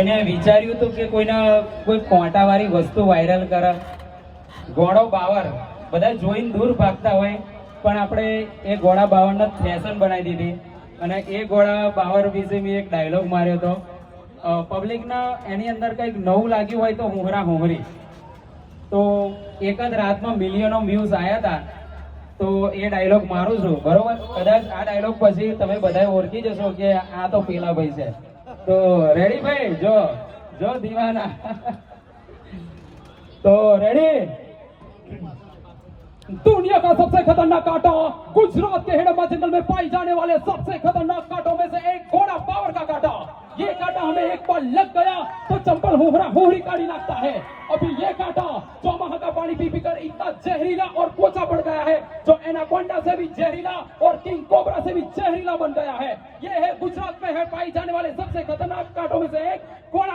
मैंने विचार्યું હતું કે કોઈ કોટાવાળી વસ્તુ વાયરલ કરે, ઘોડો બાવર બધા જોઈને દૂર ભાગતા હોય, પણ આપણે એ ઘોડા બાવરને ફેશન બનાવી દીધી અને એ ઘોડા બાવર વિશે મેં એક ડાયલોગ માર્યો હતો. પબ્લિકના એની અંદર કંઈક નવું લાગ્યું હોય તો હુંહરા હુંહરી, તો એક જ રાતમાં મિલિયનો વ્યૂઝ આવ્યા હતા. તો એ ડાયલોગ મારું છું, બરોબર? કદાચ આ ડાયલોગ પછી તમે બધા ઓળખી જશો કે આ તો પેલા ભાઈ છે. तो रेडी भाई, जो जो दीवाना तो रेडी. दुनिया का सबसे खतरनाक कांटा, गुजरात के हेडम्बा जंगल में पाई जाने वाले सबसे खतरनाक कांटों में से एक घोड़ा बावर का कांटा. ये कांटा हमें एक बार लग गया तो चंपल हुहरा हुहरी काटी लगता है. अभी ये कांटा चौमाहा का पानी पी पी कर इतना जहरीला और पोचा पड़ गया है जो एनाकोंडा से भी जहरीला और किंग कोबरा से भी जहरीला बन गया है. ये है गुजरात में है पाई जाने वाले सबसे खतरनाक कांटों में से एक घोड़ा